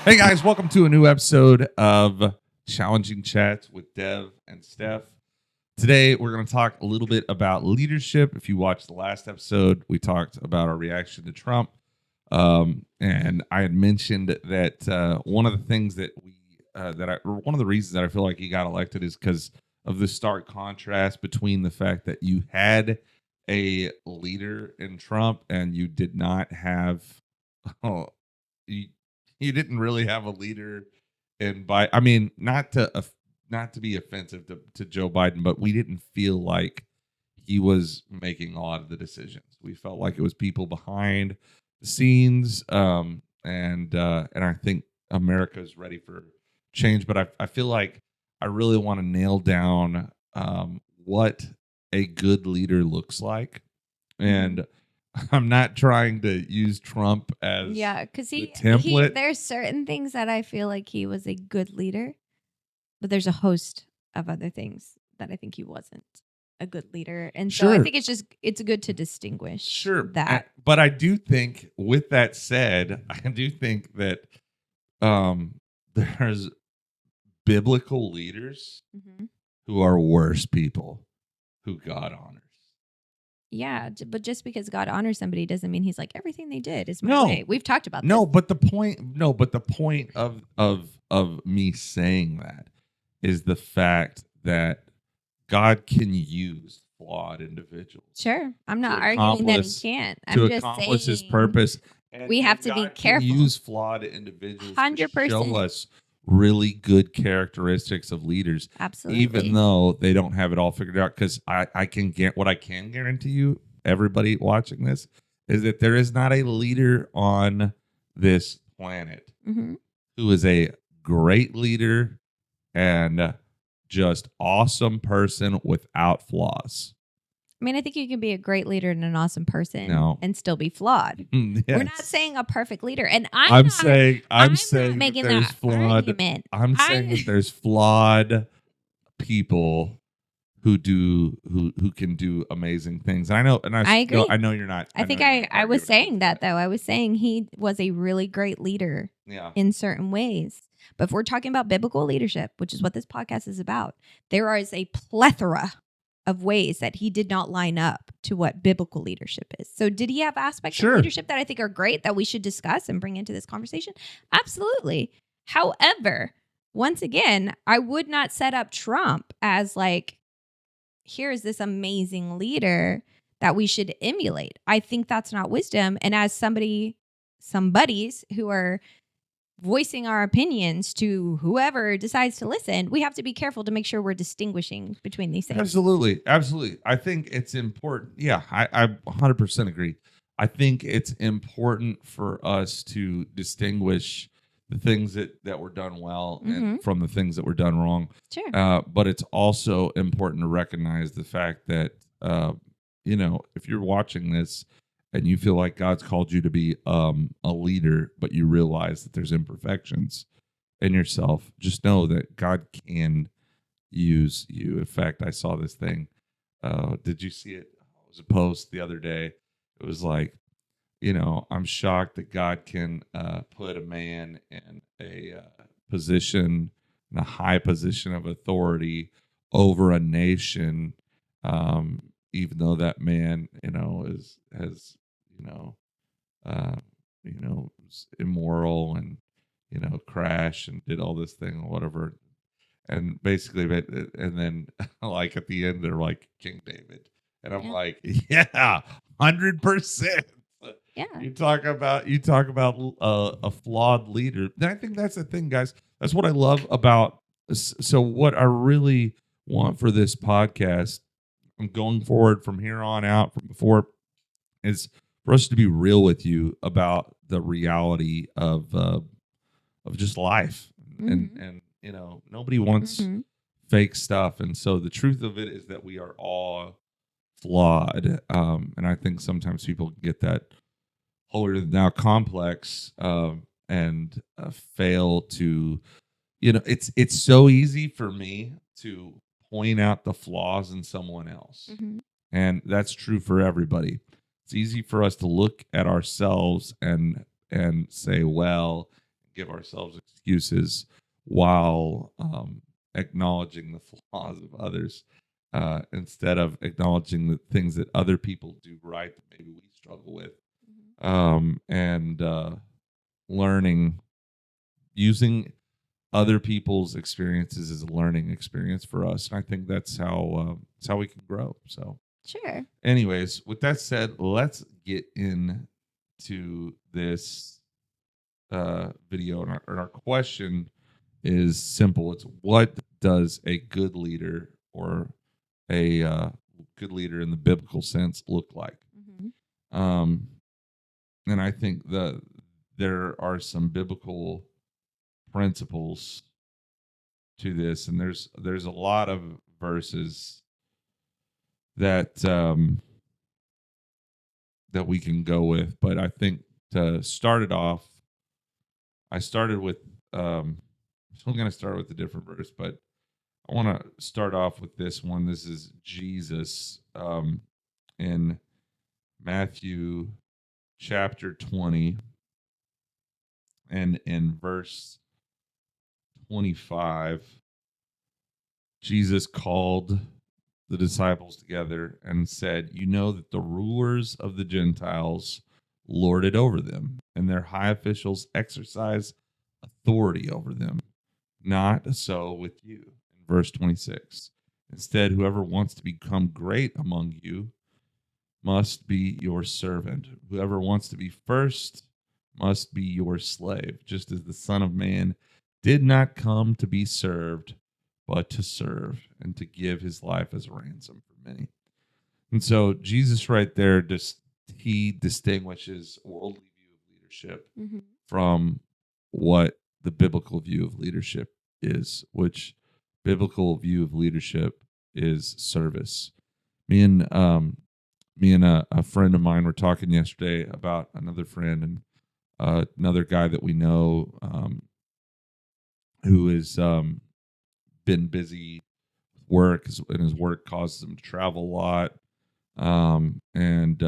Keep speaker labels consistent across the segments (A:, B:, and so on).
A: Hey guys, welcome to a new episode of Challenging Chats with Dev and Steph. Today we're going to talk a little bit about leadership. If you watched the last episode, we talked about our reaction to Trump, and I had mentioned that one of the things that one of the reasons that I feel like he got elected is because of the stark contrast between the fact that you had a leader in Trump and you did not have. Oh, you didn't really have a leader in Biden. I mean, not to be offensive to Joe Biden, but we didn't feel like he was making a lot of the decisions. We felt like it was people behind the scenes, and I think America is ready for change. But I feel like I really want to nail down what a good leader looks like, and I'm not trying to use Trump as
B: because
A: the
B: he
A: template.
B: there's certain things that I feel like he was a good leader, but there's a host of other things that I think he wasn't a good leader, and so I
A: Sure.
B: think it's good to distinguish
A: Sure.
B: that.
A: But I do think, with that said, I do think that there's biblical leaders
B: Mhm.
A: who are worse people who God honors.
B: Yeah, but just because God honors somebody doesn't mean he's like everything they did is my
A: No.
B: way. We've talked about
A: No,
B: this.
A: but the point of me saying that is the fact that God can use flawed individuals
B: Sure, I'm not
A: to
B: arguing that he
A: accomplish
B: can't.
A: to
B: I'm just
A: accomplish his
B: saying
A: purpose.
B: we have to be
A: God can
B: careful.
A: use flawed individuals to
B: 100%.
A: show us really good characteristics of leaders,
B: Absolutely.
A: even though they don't have it all figured out. Because I can get what I can guarantee you, everybody watching this, is that there is not a leader on this planet
B: Mhm.
A: who is a great leader and just awesome person without flaws.
B: I mean, I think you can be a great leader and an awesome person
A: No.
B: and still be flawed.
A: Yes.
B: We're not saying a perfect leader, and
A: I'm
B: not,
A: saying
B: not
A: that
B: making
A: there's
B: that
A: flawed.
B: argument.
A: I'm saying that there's flawed people who can do amazing things. And I know, and
B: I agree.
A: I know you're not.
B: I think
A: know you're not
B: I was
A: arguing
B: saying
A: against
B: that though. I was saying he was a really great leader
A: Yeah.
B: in certain ways. But if we're talking about biblical leadership, which is what this podcast is about, there is a plethora of ways that he did not line up to what biblical leadership is. So did he have aspects
A: Sure.
B: of leadership that I think are great that we should discuss and bring into this conversation? Absolutely. However, once again, I would not set up Trump as like, here is this amazing leader that we should emulate. I think that's not wisdom. And as some buddies who are voicing our opinions to whoever decides to listen, we have to be careful to make sure we're distinguishing between these things.
A: Absolutely. I think it's important. Yeah, I 100% agree. I think it's important for us to distinguish the things that were done well and from the things that were done wrong.
B: Sure.
A: But it's also important to recognize the fact that, if you're watching this and you feel like God's called you to be a leader, but you realize that there's imperfections in yourself, just know that God can use you. In fact, I saw this thing. Did you see it? It was a post the other day. It was like, I'm shocked that God can put a man in a position, in a high position of authority over a nation, even though that man, has, was immoral and, crash and did all this thing or whatever. And basically, and then like at the end, they're like King David, and I'm like, yeah, 100%.
B: Yeah.
A: You talk about a flawed leader. And I think that's the thing, guys. That's what I love about. So what I really want for this podcast, I'm going forward from here on out, from before, is for us to be real with you about the reality of just life, and nobody wants fake stuff, and so the truth of it is that we are all flawed, and I think sometimes people get that holier than thou complex, and fail to, it's so easy for me to point out the flaws in someone else, and that's true for everybody. It's easy for us to look at ourselves and say, well, give ourselves excuses while acknowledging the flaws of others, instead of acknowledging the things that other people do right that maybe we struggle with, and learning, using other people's experiences as a learning experience for us. And I think that's how we can grow. So,
B: Sure.
A: anyways, with that said, let's get into this video. And our question is simple. It's, what does a good leader, or a good leader in the biblical sense, look like?
B: Mm-hmm.
A: And I think there are some biblical principles to this, and there's a lot of verses that that we can go with. But I think to start it off, I started with I'm still going to start with a different verse, but I want to start off with this one. This is Jesus in Matthew chapter 20, and in verse 25, Jesus called the disciples together and said, "You know that the rulers of the Gentiles lord it over them, and their high officials exercise authority over them. Not so with you." In verse 26, instead, whoever wants to become great among you must be your servant. Whoever wants to be first must be your slave, just as the Son of Man did not come to be served, but to serve and to give his life as a ransom for many. And so Jesus right there, he distinguishes worldly view of leadership
B: Mm-hmm.
A: from what the biblical view of leadership is, which biblical view of leadership is service. Me and a friend of mine were talking yesterday about another friend, and another guy that we know, who has been busy with work, and his work causes him to travel a lot, and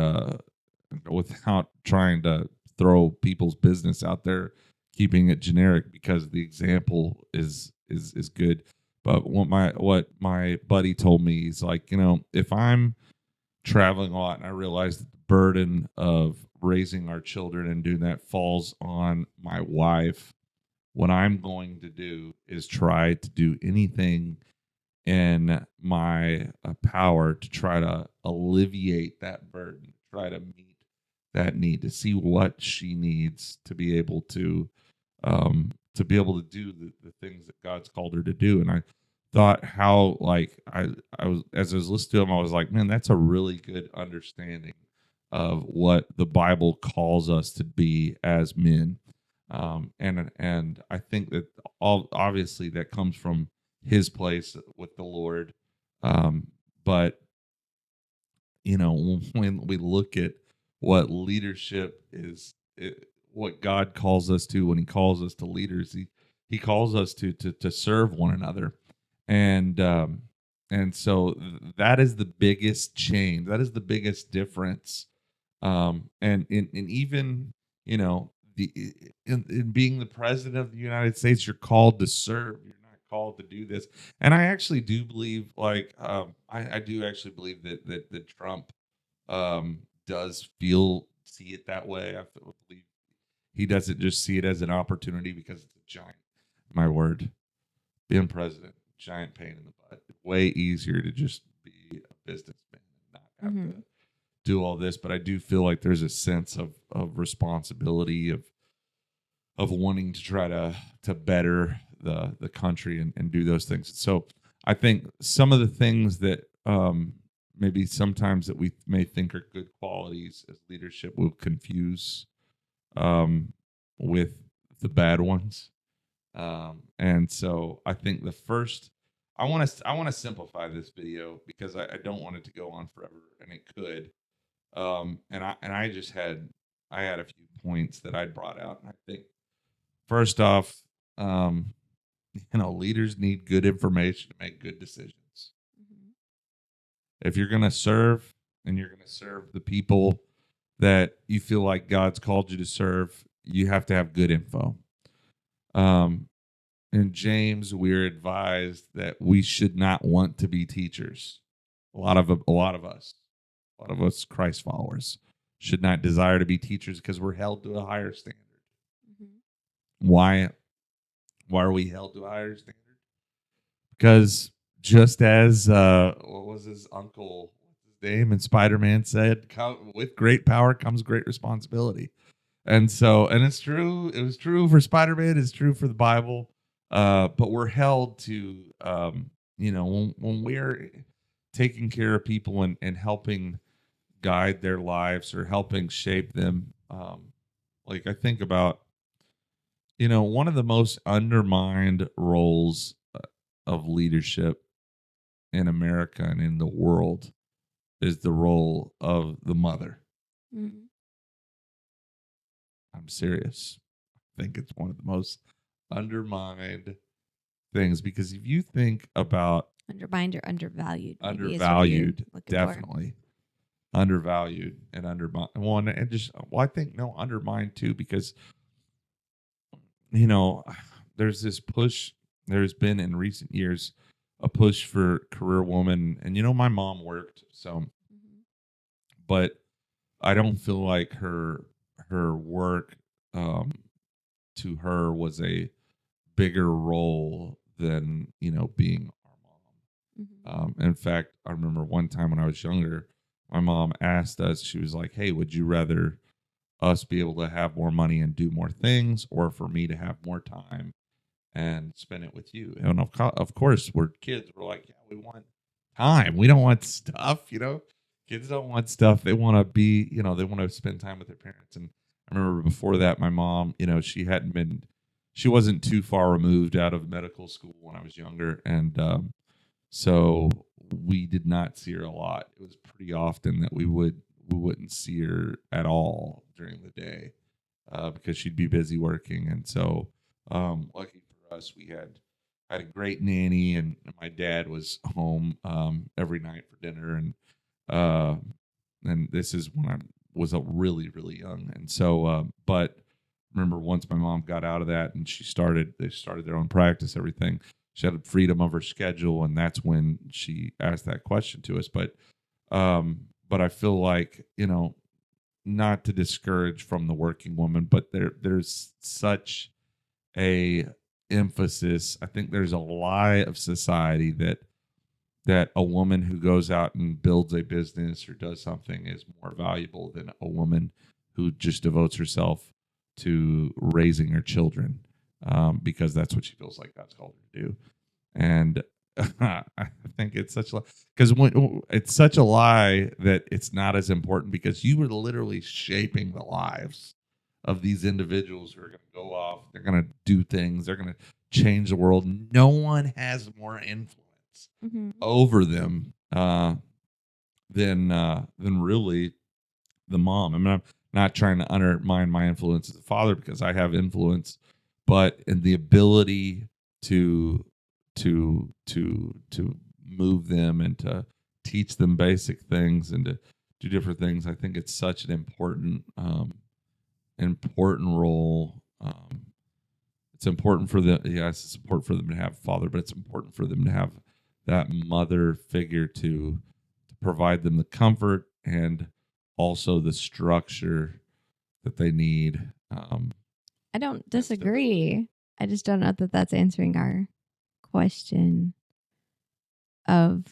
A: without trying to throw people's business out there, keeping it generic because the example is good. But what my buddy told me, he's like, if I'm traveling a lot and I realize that the burden of raising our children and doing that falls on my wife, what I'm going to do is try to do anything in my power to try to alleviate that burden, try to meet that need, to see what she needs to be able to do the things that God's called her to do. And I thought how, like, I was, as I was listening to him, I was like, man, that's a really good understanding of what the Bible calls us to be as men. And I think that obviously that comes from his place with the Lord. But when we look at what leadership is, what God calls us to, when he calls us to leaders, he calls us to serve one another. And so that is the biggest change. That is the biggest difference. And even, in being the president of the United States, you're called to serve. You're not called to do this. And I actually do believe, like, I do actually believe that Trump does see it that way. I believe he doesn't just see it as an opportunity, because it's a giant, my word, being president, giant pain in the butt. Way easier to just be a businessman and not have
B: Mm-hmm.
A: to do all this. But I do feel like there's a sense of responsibility, of wanting to try to better the country and do those things. So I think some of the things that maybe sometimes that we may think are good qualities as leadership will confuse with the bad ones. And so I think the first, I want to simplify this video, because I don't want it to go on forever, and it could. And I just had a few points that I brought out, and I think first off, leaders need good information to make good decisions.
B: Mm-hmm.
A: If you're going to serve, and you're going to serve the people that you feel like God's called you to serve, you have to have good info. Um, in James, we're advised that we should not want to be teachers. A lot of us Christ followers should not desire to be teachers because we're held to a higher standard.
B: Mhm.
A: Why? Why are we held to a higher standard? Because just as what was his uncle, what's his name, and Spider-Man said, with great power comes great responsibility. And so, and it's true. It was true for Spider-Man. It's true for the Bible. But we're held to, when we're taking care of people and helping guide their lives or helping shape them. Like I think about, one of the most undermined roles of leadership in America and in the world is the role of the mother.
B: Mhm.
A: I'm serious. I think it's one of the most undermined things because if you think about
B: Undermined or undervalued. maybe is what you're
A: undervalued,
B: looking for.
A: definitely undervalued and undermined. Well, and just I think no undermined too because there's this push. There's been in recent years a push for career woman, and my mom worked so,
B: Mhm.
A: but I don't feel like her work to her was a bigger role than being our mom.
B: Mhm.
A: In fact, I remember one time when I was younger, my mom asked us. She was like, "Hey, would you rather us be able to have more money and do more things, or for me to have more time and spend it with you?" And of course, we're kids. We're like, "Yeah, we want time. We don't want stuff." Kids don't want stuff. They want to be. They want to spend time with their parents. And I remember before that, my mom. She wasn't too far removed out of medical school when I was younger, and so we did not see her a lot. It was pretty often that we wouldn't see her at all during the day because she'd be busy working. And so, lucky for us, we had a great nanny, and my dad was home every night for dinner. Uh, and this is when I was a really really young. And so, but remember once my mom got out of that and they started their own practice, everything. She had freedom of her schedule, and that's when she asked that question to us. But I feel like not to discourage from the working woman, but there's such a emphasis. I think there's a lie of society that a woman who goes out and builds a business or does something is more valuable than a woman who just devotes herself to raising her children, because that's what she feels like God's called her to do. And I think it's such a because it's such a lie that it's not as important because you were literally shaping the lives of these individuals who are going to go off. They're going to do things. They're going to change the world. No one has more influence
B: Mhm.
A: over them than really the mom. I mean, I'm not trying to undermine my influence as a father because I have influence, but in the ability to to move them and to teach them basic things and to do different things, I think it's such an important role. It's important for them. Yes, it's important for them to have a father, but it's important for them to have that mother figure to provide them the comfort and also the structure that they need.
B: I don't
A: and stability.
B: disagree. I just don't know that that's answering our question of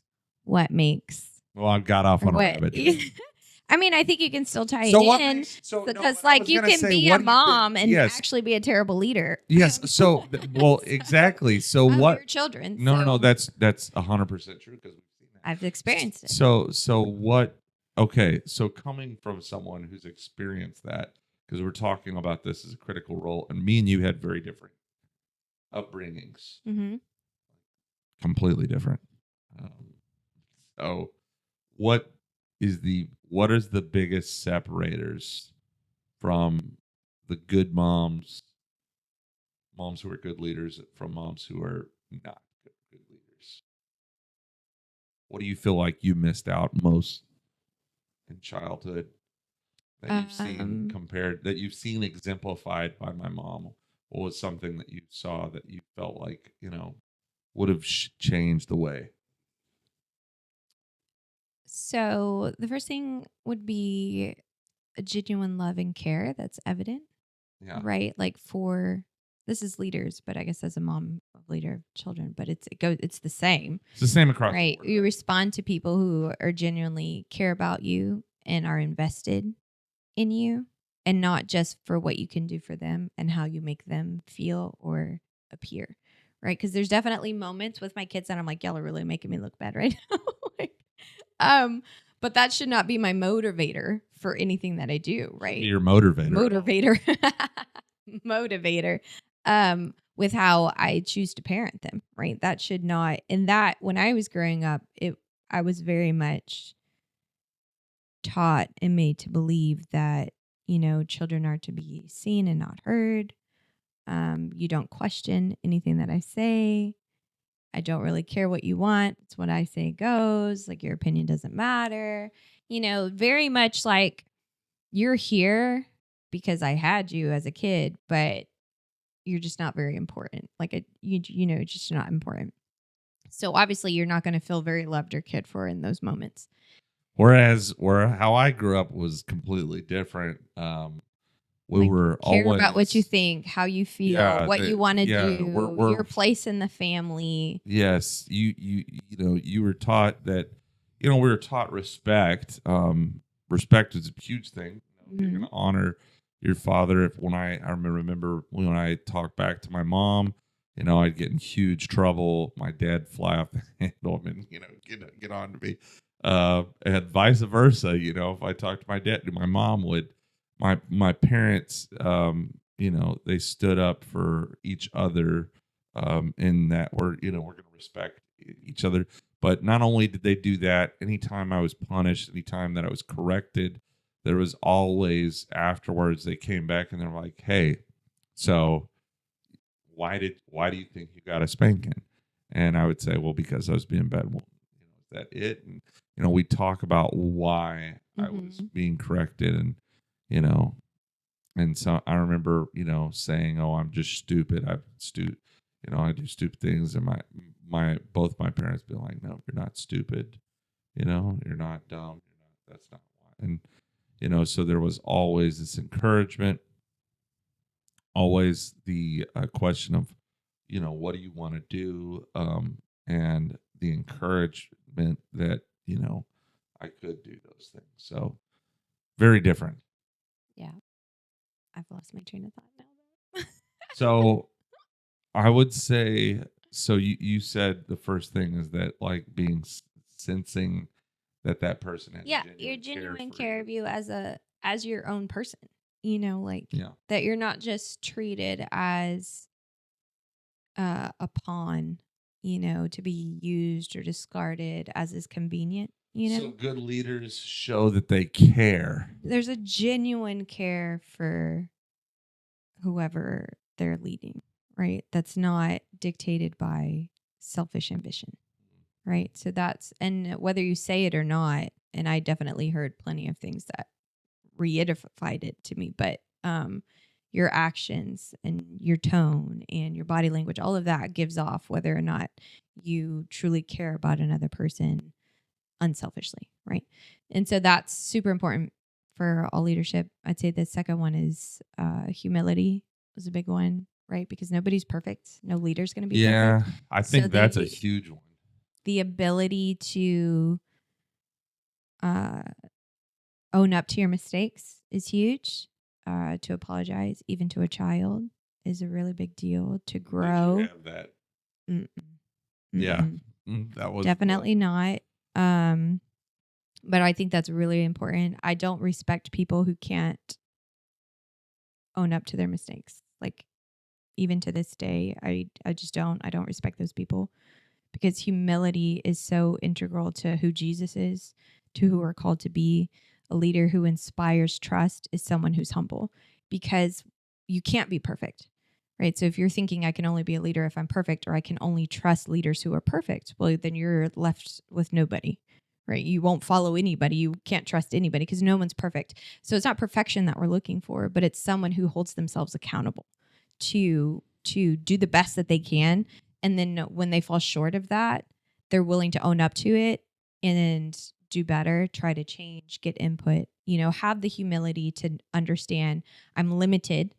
B: what makes
A: Well, I got off
B: or
A: on a
B: what.
A: rabbit trail.
B: I mean, I think you can still tie
A: So
B: it
A: what
B: in
A: makes so no?
B: because,
A: But I
B: like,
A: was
B: you
A: gonna
B: can
A: say,
B: be
A: what
B: a
A: do you think?
B: mom and
A: Yes,
B: actually be a terrible leader
A: yes. So well, exactly. So
B: of
A: what?
B: your children.
A: No.
B: So
A: That's 100% true because we've seen that.
B: I've experienced it.
A: So what? Okay, so coming from someone who's experienced that, because we're talking about this as a critical role, and me and you had very different upbringings,
B: Mm-hmm.
A: completely different. Um, so, what what is the biggest separators from the good moms who are good leaders, from moms who are not good leaders? What do you feel like you missed out most in childhood that you've seen
B: Um,
A: exemplified by my mom? what was something that you saw that you felt like, would have changed the way?
B: So the first thing would be a genuine love and care that's evident,
A: Yeah.
B: right? Like for this is leaders, but I guess as a mom of leader of children, but it's the same,
A: It's the same across
B: right?
A: the board.
B: You respond to people who are genuinely care about you and are invested in you, and not just for what you can do for them and how you make them feel or appear, right? Because there's definitely moments with my kids that I'm like, y'all are really making me look bad right now. Like, but that should not be my motivator for anything that I do, right?
A: Your motivator.
B: Motivator. With how I choose to parent them, right? That should not. And that when I was growing up, I was very much taught and made to believe that, children are to be seen and not heard. You don't question anything that I say. I don't really care what you want. It's what I say goes. Like, your opinion doesn't matter. Very much like, you're here because I had you as a kid, but you're just not very important. Like, just not important. So obviously you're not going to feel very loved or cared for in those moments.
A: Whereas how I grew up was completely different. We were
B: care
A: always
B: about what you think, how you feel, what you want to do, your place in the family.
A: Yes, you were taught that. We were taught respect. Respect is a huge thing. You're going to honor your father. When I remember when I talked back to my mom, I'd get in huge trouble. My dad fly off the handle and get on to me. And vice versa. If I talked to my dad, my mom would. My parents, they stood up for each other, in that we're going to respect each other. But not only did they do that, anytime I was punished, anytime that I was corrected, there was always afterwards they came back and they're like, "Hey, so why do you think you got a spanking?" And I would say, "Well, because I was being bad." Well, is that it? And we talk about why I was being corrected, and and so I remember, saying, "Oh, I'm just stupid. I do stupid things." And both my parents being like, "No, you're not stupid. You're not dumb. That's not why." And so there was always this encouragement, always the question of, what do you want to do, and the encouragement that I could do those things. So very different.
B: Yeah. I've lost my train of thought now.
A: So I would say, so you said the first thing is that, like, sensing that person has
B: your genuine care of you as your own person, that you're not just treated as a pawn, to be used or discarded as is convenient.
A: So good leaders show that they care.
B: There's a genuine care for whoever they're leading, right? That's not dictated by selfish ambition, right? So and whether you say it or not, and I definitely heard plenty of things that reiterated it to me, but your actions and your tone and your body language, all of that gives off whether or not you truly care about another person unselfishly, right? And so that's super important for all leadership. I'd say the second one is humility was a big one, right? Because nobody's perfect. No leader's going to be perfect.
A: Yeah, I think that's a huge one.
B: The ability to own up to your mistakes is huge. To apologize, even to a child, is a really big deal. To grow.
A: Did you have that?
B: Mm-mm.
A: Yeah, that was
B: definitely not. But I think that's really important. I don't respect people who can't own up to their mistakes. Like, even to this day, I just don't. I don't respect those people, because humility is so integral to who Jesus is, to who we're called to be. A leader who inspires trust is someone who's humble, because you can't be perfect, right? So if you're thinking I can only be a leader if I'm perfect, or I can only trust leaders who are perfect, well, then you're left with nobody, right? You won't follow anybody. You can't trust anybody because no one's perfect. So it's not perfection that we're looking for, but it's someone who holds themselves accountable to do the best that they can, and then when they fall short of that, they're willing to own up to it and do better, try to change, get input, have the humility to understand I'm limited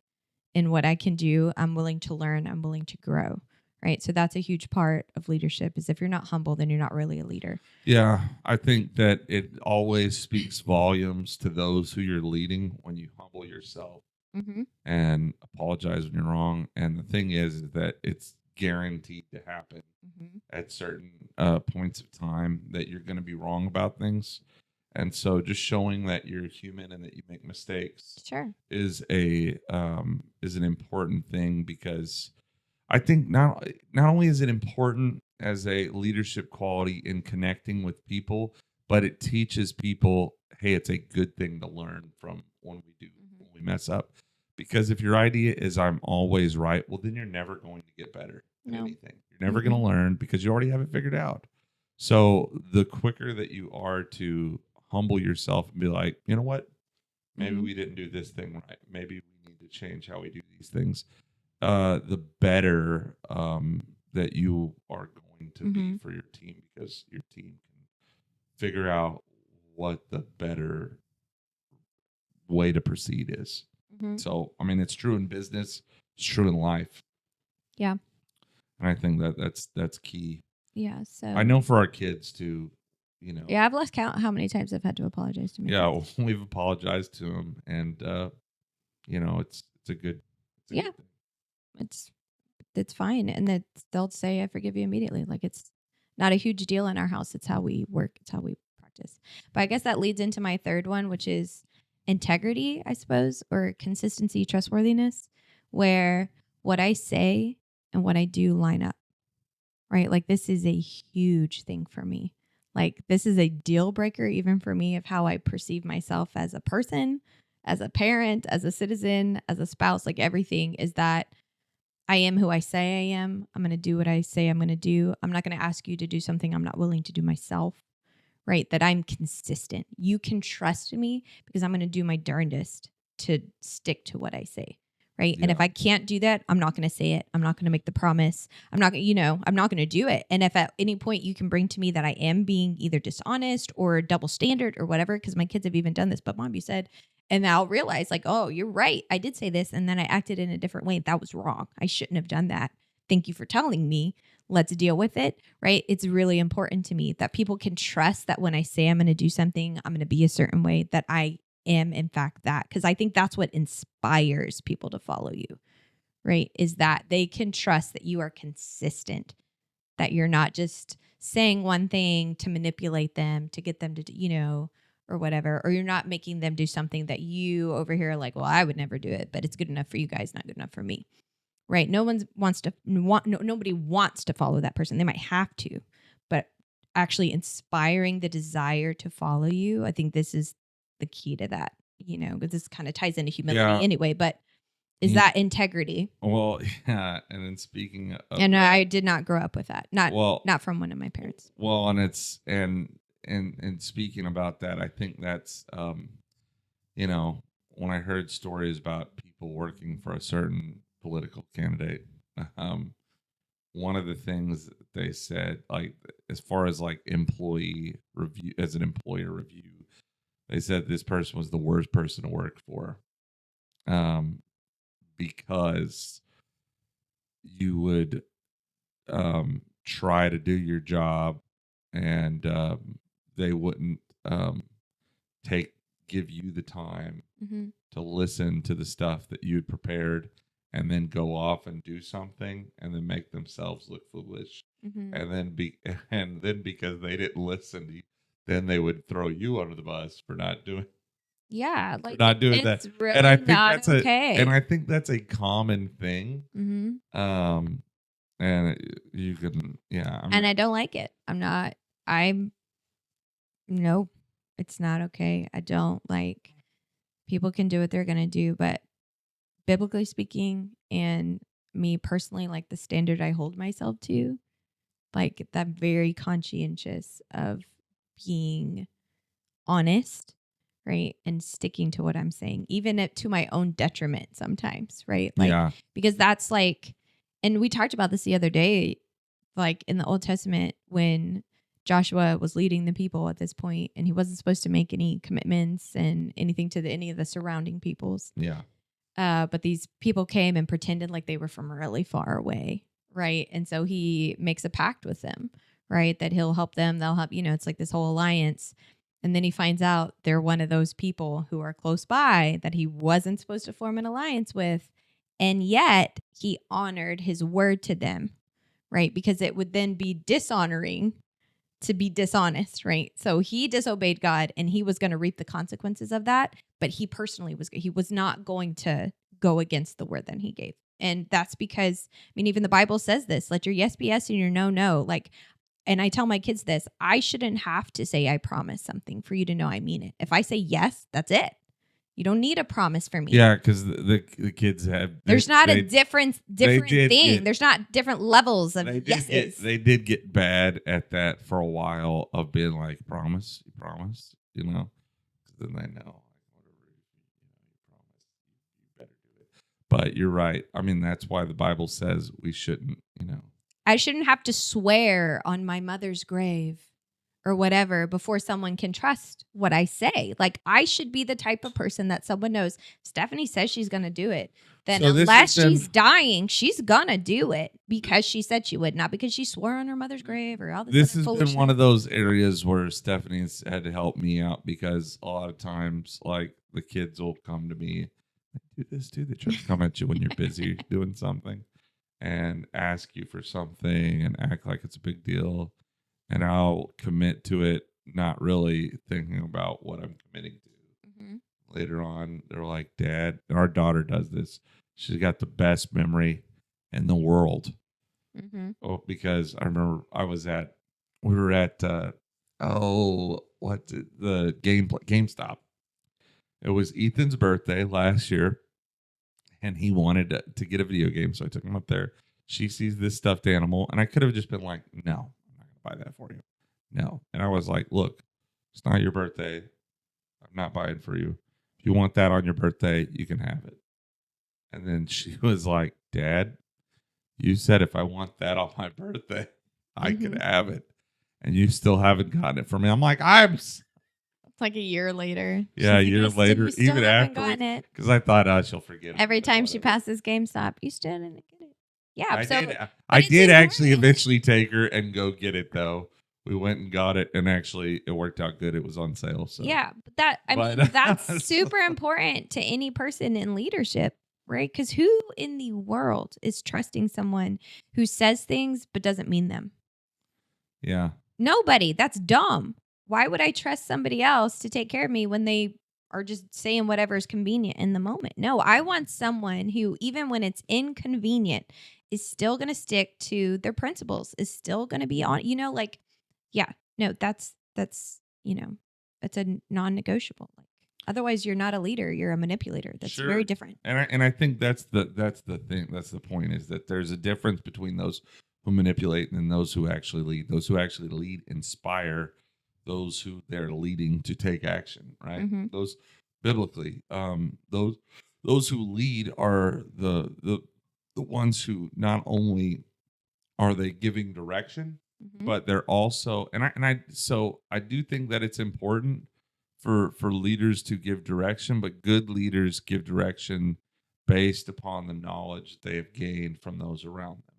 B: in what I can do. I'm willing to learn, I'm willing to grow. Right. So that's a huge part of leadership, is if you're not humble, then you're not really a leader.
A: Yeah, I think that it always speaks volumes to those who you're leading when you humble yourself and apologize when you're wrong. And the thing is that it's guaranteed to happen at certain points of time that you're going to be wrong about things. And so just showing that you're human and that you make mistakes
B: Sure.
A: is an important thing, because I think not only is it important as a leadership quality in connecting with people, but it teaches people, hey, it's a good thing to learn from when we mess up. Because if your idea is I'm always right, well, then you're never going to get better at anything. You're never going to learn because you already have it figured out. So the quicker that you are to humble yourself and be like, you know what, maybe we didn't do this thing right. Maybe we need to change how we do these things. The better that you are going to be for your team, because your team can figure out what the better way to proceed is. So, I mean, it's true in business, it's true in life.
B: Yeah.
A: And I think that's key.
B: Yeah. So
A: I know for our kids too,
B: Yeah, I've lost count how many times I've had to apologize to me.
A: Yeah, we've apologized to them, and it's a good.
B: Yeah. It's fine, and they'll say I forgive you immediately. Like, it's not a huge deal in our house. It's how we work. It's how we practice. But I guess that leads into my third one, which is integrity, I suppose, or consistency, trustworthiness, where what I say and what I do line up. Right? Like, this is a huge thing for me. Like, this is a deal breaker even for me of how I perceive myself as a person, as a parent, as a citizen, as a spouse. Like, everything is that I am who I say I am. I'm going to do what I say I'm going to do. I'm not going to ask you to do something I'm not willing to do myself, right? That I'm consistent. You can trust me because I'm going to do my darndest to stick to what I say, right?
A: Yeah.
B: And if I can't do that, I'm not going to say it. I'm not going to make the promise. I'm not going to do it. And if at any point you can bring to me that I am being either dishonest or double standard or whatever, because my kids have even done this, but Mom, you said, and I'll realize like, oh, you're right. I did say this. And then I acted in a different way. That was wrong. I shouldn't have done that. Thank you for telling me. Let's deal with it. Right. It's really important to me that people can trust that when I say I'm going to do something, I'm going to be a certain way, that I am in fact that. Because I think that's what inspires people to follow you. Right. Is that they can trust that you are consistent, that you're not just saying one thing to manipulate them, to get them to, or whatever, or you're not making them do something that you over here are like, well, I would never do it, but it's good enough for you guys, not good enough for me, right? Nobody wants to follow that person. They might have to, but actually inspiring the desire to follow you, I think this is the key to that, because this kind of ties into humility anyway, but is that integrity?
A: Well, yeah, and then speaking of,
B: and I did not grow up with that, not from one of my parents.
A: Well, and it's and speaking about that, I think that's, when I heard stories about people working for a certain political candidate, one of the things that they said, like, as far as like employee review, as an employer review, they said this person was the worst person to work for, because you would try to do your job, and they wouldn't give you the time to listen to the stuff that you had prepared, and then go off and do something and then make themselves look foolish. And then because they didn't listen to you, then they would throw you under the bus for not doing
B: like
A: not doing that.
B: Really,
A: and I think
B: that's okay.
A: And I think that's a common thing. And you can,
B: and I don't like it. No, it's not okay. I don't like, people can do what they're going to do, but biblically speaking, and me personally, like the standard I hold myself to, like that very conscientious of being honest, right? And sticking to what I'm saying, even to my own detriment sometimes, right? Like, because that's like, and we talked about this the other day, like in the Old Testament when Joshua was leading the people at this point, and he wasn't supposed to make any commitments and anything to any of the surrounding peoples.
A: Yeah.
B: But these people came and pretended like they were from really far away, right? And so he makes a pact with them, right? That he'll help them, they'll help, it's like this whole alliance. And then he finds out they're one of those people who are close by that he wasn't supposed to form an alliance with. And yet he honored his word to them, right? Because it would then be dishonoring to be dishonest, right? So he disobeyed God and he was going to reap the consequences of that. But he personally was not going to go against the word that he gave. And that's because, even the Bible says this, let your yes be yes and your no, no. Like, and I tell my kids this, I shouldn't have to say I promise something for you to know I mean it. If I say yes, that's it. You don't need a promise for me.
A: Yeah, because the kids have.
B: There's not a different thing. There's not different levels of yeses.
A: They did get bad at that for a while of being like, promise, you know. Then they know, whatever you promise, you better do it. But you're right. That's why the Bible says we shouldn't,
B: I shouldn't have to swear on my mother's grave or whatever before someone can trust what I say. Like, I should be the type of person that someone knows, Stephanie says she's going to do it. Then so unless she's dying, she's going to do it because she said she would, not because she swore on her mother's grave or all this.
A: This has been one of those areas where Stephanie's had to help me out because a lot of times, like, the kids will come to me, do this too. They try to come at you when you're busy doing something and ask you for something and act like it's a big deal. And I'll commit to it, not really thinking about what I'm committing to. Mm-hmm. Later on, they're like, Dad, our daughter does this. She's got the best memory in the world. Mm-hmm. Oh, because I remember we were at the GameStop. It was Ethan's birthday last year, and he wanted to get a video game, so I took him up there. She sees this stuffed animal, and I could have just been like, no. Buy that for you. No. And I was like, look, it's not your birthday. I'm not buying for you. If you want that on your birthday, you can have it. And then she was like, Dad, you said if I want that on my birthday, I can have it. And you still haven't gotten it for me. I'm like, It's
B: like a year later.
A: Yeah, a year later, even after. Because I thought, she'll forget.
B: Every time she passes GameStop, you still didn't get it. Yeah,
A: I did actually eventually take her and go get it though. We went and got it, and actually it worked out good. It was on sale. So
B: yeah, that's super important to any person in leadership, right? Because who in the world is trusting someone who says things but doesn't mean them?
A: Yeah,
B: nobody. That's dumb. Why would I trust somebody else to take care of me when they are just saying whatever is convenient in the moment? No, I want someone who, even when it's inconvenient, is still going to stick to their principles, is still going to be on, that's a non-negotiable. Like, otherwise you're not a leader, you're a manipulator. That's sure. Very different.
A: And I think that's the thing. That's the point, is that there's a difference between those who manipulate and those who actually lead. Those who actually lead inspire those who they're leading to take action, right? Mm-hmm. Those biblically, those who lead are the ones who not only are they giving direction, mm-hmm. but they're also, so I do think that it's important for leaders to give direction, but good leaders give direction based upon the knowledge they have gained from those around them.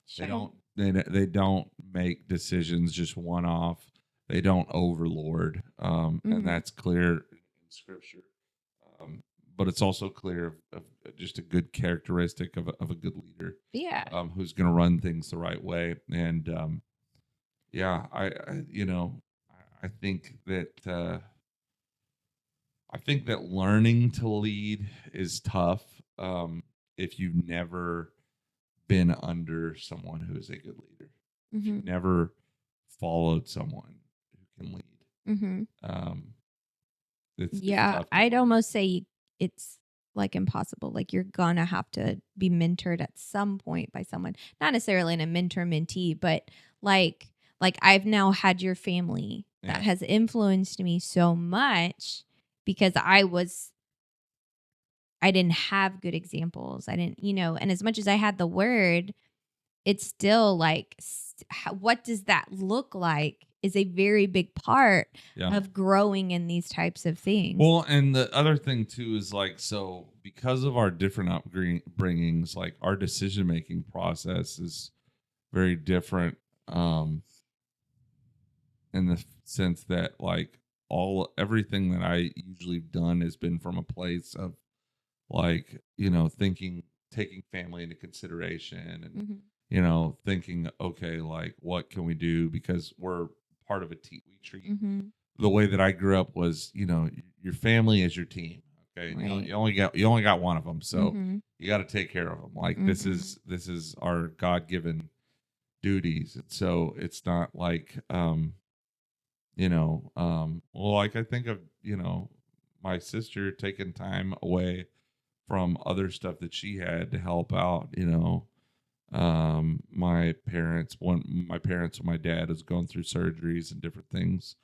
A: Sure. They don't make decisions just one off. They don't overlord, mm-hmm. and that's clear in Scripture. But it's also clear of just a good characteristic of a good leader.
B: Yeah.
A: Who's going to run things the right way. And I think that learning to lead is tough if you've never been under someone who is a good leader. Mm-hmm. If you've never followed someone who can lead. Mm-hmm.
B: I'd almost say it's like impossible. Like, you're gonna have to be mentored at some point by someone, not necessarily in a mentor-mentee, but like I've now had your family that has influenced me so much, because I didn't have good examples. I didn't, and as much as I had the word, it's still like, what does that look like is a very big part
A: Yeah.
B: of growing in these types of things.
A: Well, and the other thing too is like, so because of our different upbringings, like our decision making process is very different, in the sense that like everything that I usually done has been from a place of like, taking family into consideration and
B: Mhm.
A: thinking, okay, like what can we do, because we're part of a team. We treat
B: Mhm.
A: the way that I grew up was, your family is your team. Okay.
B: Right.
A: You only got one of them. So
B: Mhm.
A: you got to take care of them. Like
B: Mhm.
A: this is our God-given duties. And so it's not like, well, like I think of, my sister taking time away from other stuff that she had to help out, my parents, when my dad is going through surgeries and different things,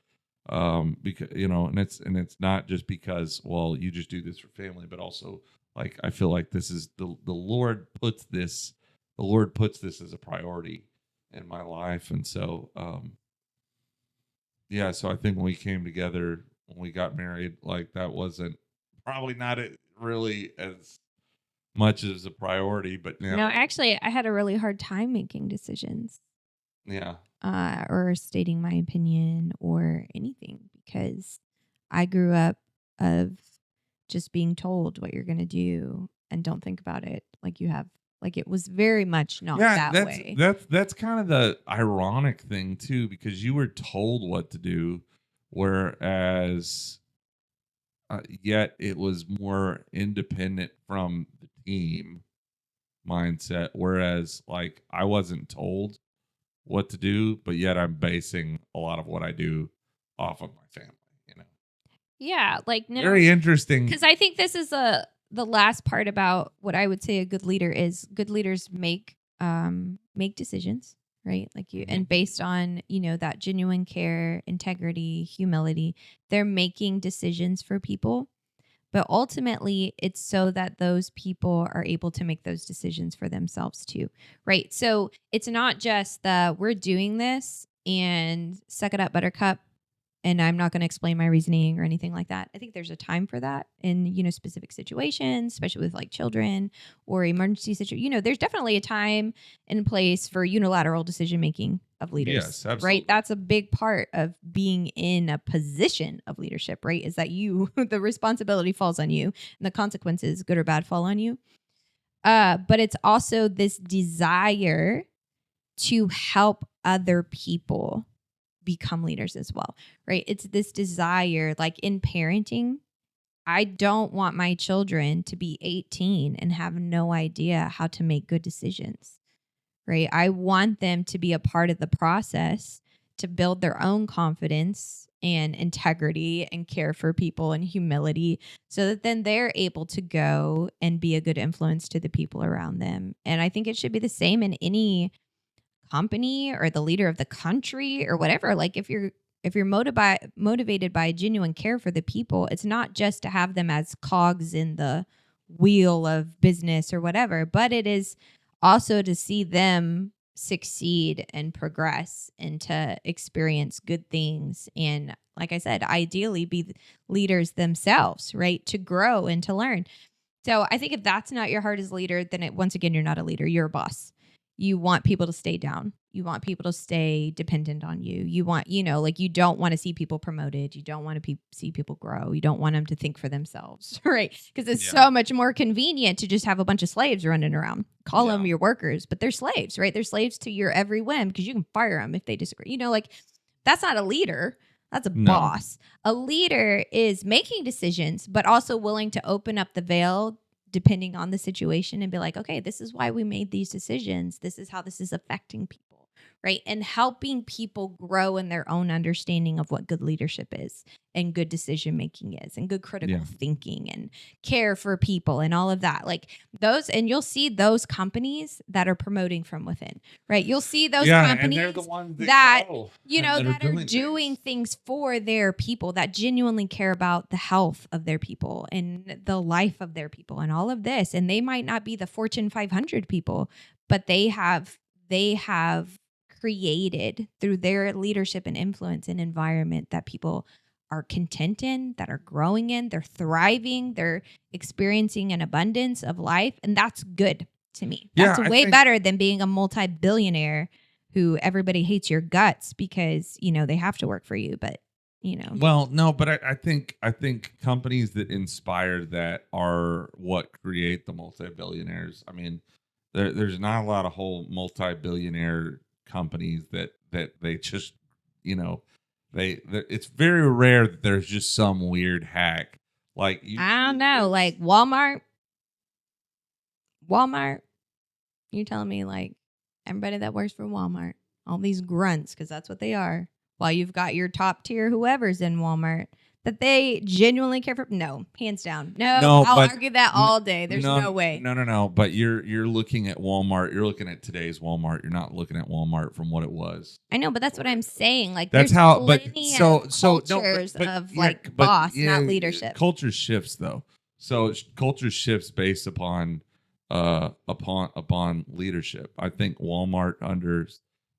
A: because and it's not just because, well, you just do this for family, but also like I feel like this is the Lord puts this as a priority in my life. And so yeah, so I think when we came together, when we got married, like that wasn't probably not it really as much as a priority, but
B: No,
A: now,
B: actually, I had a really hard time making decisions,
A: yeah,
B: or stating my opinion or anything, because I grew up of just being told what you're going to do and don't think about it like you have. Like it was very much not
A: yeah,
B: that way.
A: that's kind of the ironic thing too, because you were told what to do, whereas yet it was more independent from the team mindset, whereas like I wasn't told what to do, but yet I'm basing a lot of what I do off of my family, you know.
B: Yeah, like no,
A: Very interesting.
B: because I think this is the last part about what I would say a good leader is. Good leaders make decisions, right? Like you, and based on that genuine care, integrity, humility, they're making decisions for people. But ultimately, it's so that those people are able to make those decisions for themselves too, right? So it's not just we're doing this and suck it up, buttercup, and I'm not going to explain my reasoning or anything like that. I think there's a time for that in specific situations, especially with like children or emergency situations. There's definitely a time and place for unilateral decision making of leaders.
A: Yes, absolutely.
B: Right? That's a big part of being in a position of leadership, right? Is that the responsibility falls on you and the consequences, good or bad, fall on you. But it's also this desire to help other people become leaders as well, right? It's this desire, like in parenting, I don't want my children to be 18 and have no idea how to make good decisions, right? I want them to be a part of the process to build their own confidence and integrity and care for people and humility, so that then they're able to go and be a good influence to the people around them. And I think it should be the same in any company or the leader of the country or whatever. Like if you're motivated by genuine care for the people, it's not just to have them as cogs in the wheel of business or whatever, but it is also to see them succeed and progress and to experience good things, and like I said, ideally be leaders themselves, right? To grow and to learn. So I think if that's not your heart as a leader, then once again, you're not a leader. You're a boss. You want people to stay down. You want people to stay dependent on you. You want, like you don't want to see people promoted. You don't want to see people grow. You don't want them to think for themselves, right? Because it's so much more convenient to just have a bunch of slaves running around. Call them your workers, but they're slaves, right? They're slaves to your every whim because you can fire them if they disagree. Like that's not a leader. That's a boss. A leader is making decisions, but also willing to open up the veil depending on the situation and be like, okay, this is why we made these decisions. This is how this is affecting people, right? And helping people grow in their own understanding of what good leadership is and good decision making is and good critical
A: Yeah.
B: thinking and care for people and all of that. Like those, and you'll see those companies that are promoting from within, right? You'll see those
A: and
B: companies
A: they're the ones
B: that,
A: grow
B: you
A: and
B: know,
A: that
B: that are doing things for their people, that genuinely care about the health of their people and the life of their people and all of this. And they might not be the Fortune 500 people, but they have created through their leadership and influence an environment that people are content in, that are growing in, they're thriving, they're experiencing an abundance of life. And that's good to me.
A: Yeah,
B: That's
A: I
B: way
A: think-
B: better than being a multi-billionaire who everybody hates your guts because, you know, they have to work for you. But, you know,
A: Well, no, but I think companies that inspire that are what create the multi-billionaires. I mean, there's not a lot of whole multi-billionaire companies that they just, you know, it's very rare that there's just some weird hack. Like
B: I don't know, like Walmart, you're telling me like everybody that works for Walmart, all these grunts, because that's what they are, while you've got your top tier whoever's in Walmart, that they genuinely care for? No, hands down. No, I'll
A: but-
B: argue that all day. There's no way.
A: No. But you're looking at Walmart. You're looking at today's Walmart. You're not looking at Walmart from what it was.
B: I know, but that's what I'm saying. Like,
A: That's
B: there's
A: how. But
B: plenty
A: so
B: of
A: so no.
B: cultures
A: But,
B: of
A: yeah,
B: like
A: but,
B: boss,
A: yeah,
B: not leadership.
A: Culture shifts though. So culture shifts based upon leadership. I think Walmart under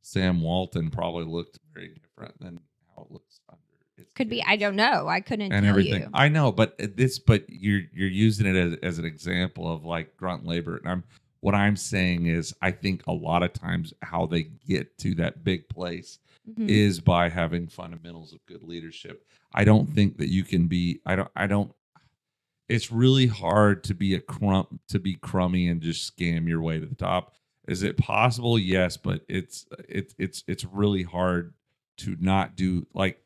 A: Sam Walton probably looked very different than how it looks under. its
B: Could be.
A: kids
B: I don't know. I couldn't
A: and
B: tell
A: everything.
B: you.
A: I know, but you're using it as an example of like grunt labor. And what I'm saying is I think a lot of times how they get to that big place
B: Mhm.
A: is by having fundamentals of good leadership. I don't think that you can be I don't it's really hard to be crummy and just scam your way to the top. Is it possible? Yes, but it's really hard to not do. Like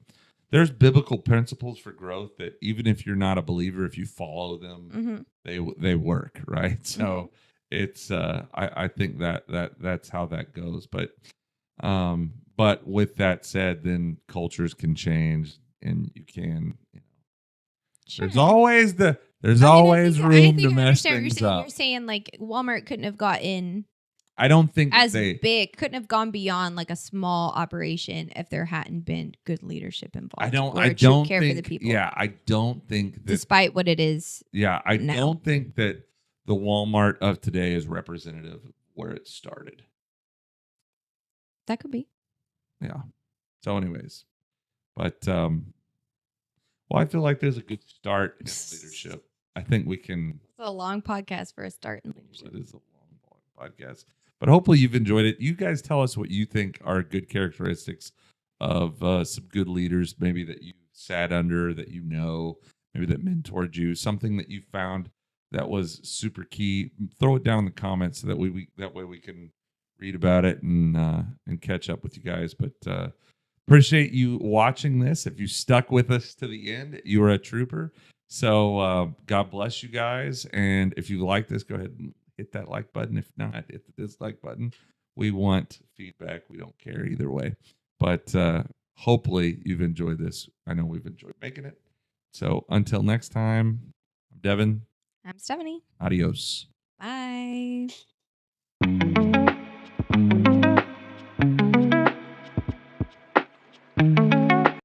A: there's biblical principles for growth that even if you're not a believer, if you follow them,
B: Mhm.
A: they work, right? So it's I think that's how that goes. But with that said, then cultures can change and you can, you know,
B: Sure.
A: there's always
B: I
A: room
B: think
A: to
B: I
A: mess
B: understand what
A: things
B: you're saying.
A: up.
B: You're saying like Walmart couldn't have gotten
A: I don't think that
B: as
A: they
B: big, couldn't have gone beyond like a small operation if there hadn't been good leadership involved.
A: I don't
B: or true
A: don't
B: care
A: think
B: for the people.
A: yeah, I don't think that
B: Despite what it is.
A: yeah, I
B: now.
A: don't think that the Walmart of today is representative of where it started.
B: That could be.
A: Yeah. So anyways, but well, I feel like there's a good start in leadership. I think we can.
B: It's a long podcast for a start in leadership.
A: It is a long podcast, but hopefully you've enjoyed it. You guys tell us what you think are good characteristics of some good leaders, maybe that you sat under, that you know, maybe that mentored you, something that you found that was super key. Throw it down in the comments so that we that way we can read about it and catch up with you guys. But appreciate you watching this. If you stuck with us to the end, you are a trooper. So God bless you guys. And if you like this, go ahead and hit that like button. If not, hit the dislike button. We want feedback. We don't care either way. But hopefully you've enjoyed this. I know we've enjoyed making it. So until next time, I'm Devin.
B: I'm Stephanie.
A: Adios.
B: Bye.